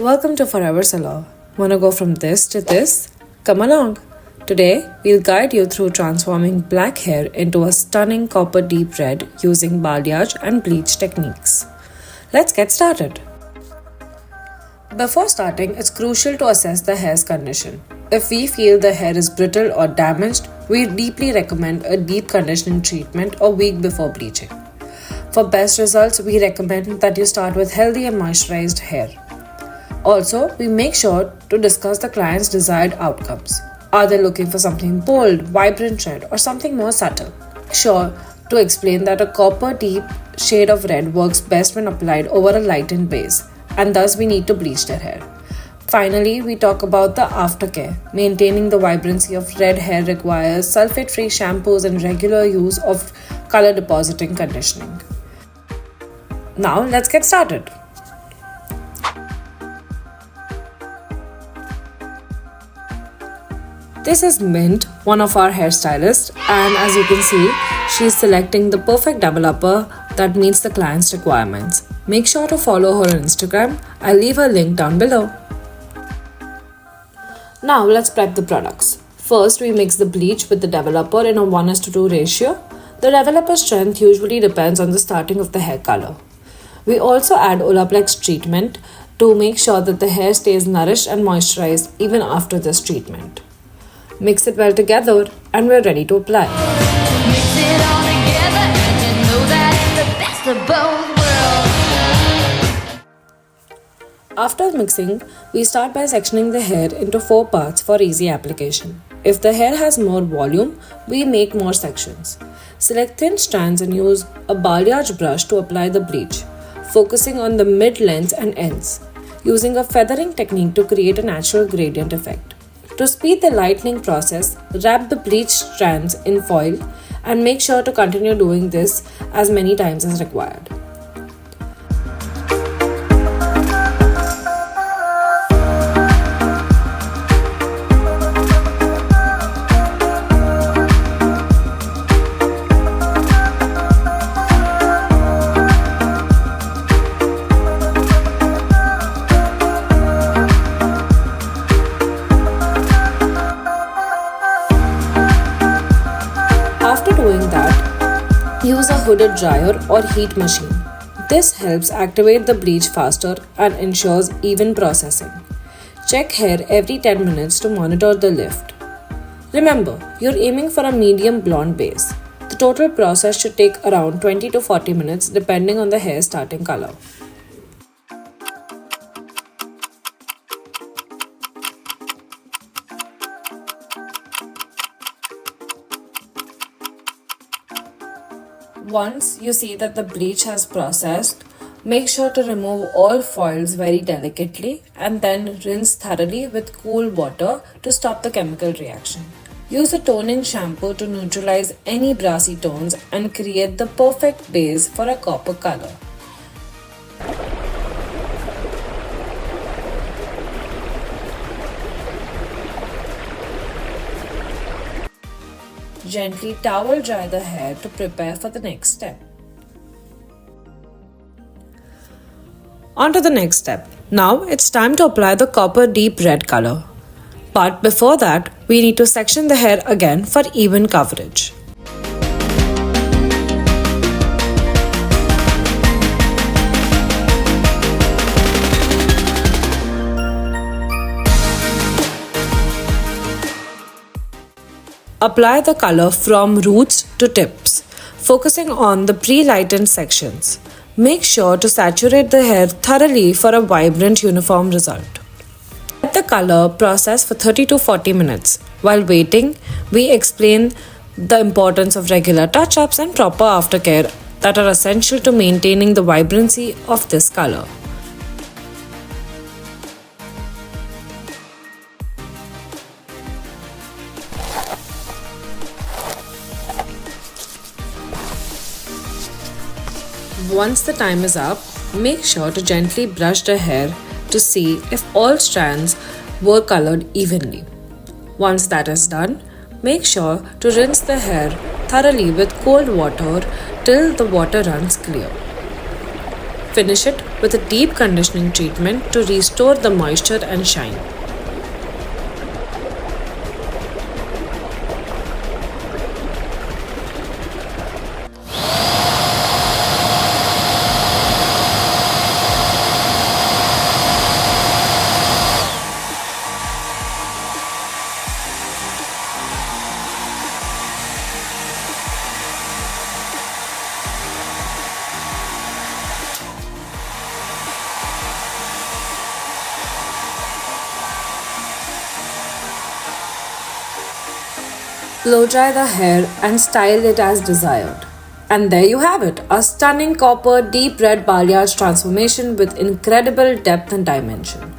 Welcome to Forever Salon. Wanna go from this to this? Come along. Today, we'll guide you through transforming black hair into a stunning copper deep red using balayage and bleach techniques. Let's get started. Before starting, it's crucial to assess the hair's condition. If we feel the hair is brittle or damaged, we deeply recommend a deep conditioning treatment a week before bleaching. For best results, we recommend that you start with healthy and moisturized hair. Also, we make sure to discuss the client's desired outcomes. Are they looking for something bold, vibrant red, or something more subtle? Sure to explain that a copper deep shade of red works best when applied over a lightened base, and thus we need to bleach their hair. Finally, we talk about the aftercare. Maintaining the vibrancy of red hair requires sulfate-free shampoos and regular use of color depositing conditioning. Now, let's get started. This is Mint, one of our hairstylists, and as you can see, she's selecting the perfect developer that meets the client's requirements. Make sure to follow her on Instagram. I'll leave her link down below. Now let's prep the products. First, we mix the bleach with the developer in a 1:2 ratio. The developer strength usually depends on the starting of the hair color. We also add Olaplex treatment to make sure that the hair stays nourished and moisturized even after this treatment. Mix it well together and we're ready to apply. Mix it all together and you know that it's the best of both worlds. After mixing, we start by sectioning the hair into 4 parts for easy application. If the hair has more volume, we make more sections. Select thin strands and use a balayage brush to apply the bleach, focusing on the mid-lengths and ends, using a feathering technique to create a natural gradient effect. To speed the lightening process, wrap the bleach strands in foil and make sure to continue doing this as many times as required. After doing that, use a hooded dryer or heat machine. This helps activate the bleach faster and ensures even processing. Check hair every 10 minutes to monitor the lift. Remember, you're aiming for a medium blonde base. The total process should take around 20 to 40 minutes depending on the hair's starting color. Once you see that the bleach has processed, make sure to remove all foils very delicately and then rinse thoroughly with cool water to stop the chemical reaction. Use a toning shampoo to neutralize any brassy tones and create the perfect base for a copper color. Gently towel dry the hair to prepare for the next step. On to the next step. Now it's time to apply the copper deep red color. But before that, we need to section the hair again for even coverage. Apply the color from roots to tips, focusing on the pre-lightened sections. Make sure to saturate the hair thoroughly for a vibrant uniform result. Let the color process for 30 to 40 minutes. While waiting, we explain the importance of regular touch-ups and proper aftercare that are essential to maintaining the vibrancy of this color. Once the time is up, make sure to gently brush the hair to see if all strands were colored evenly. Once that is done, make sure to rinse the hair thoroughly with cold water till the water runs clear. Finish it with a deep conditioning treatment to restore the moisture and shine. Blow dry the hair and style it as desired. And there you have it, a stunning copper deep red balayage transformation with incredible depth and dimension.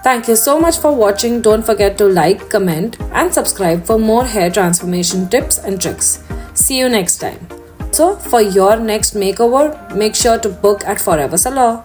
Thank you so much for watching. Don't forget to like, comment and subscribe for more hair transformation tips and tricks. See you next time. So for your next makeover, make sure to book at Forever Salon.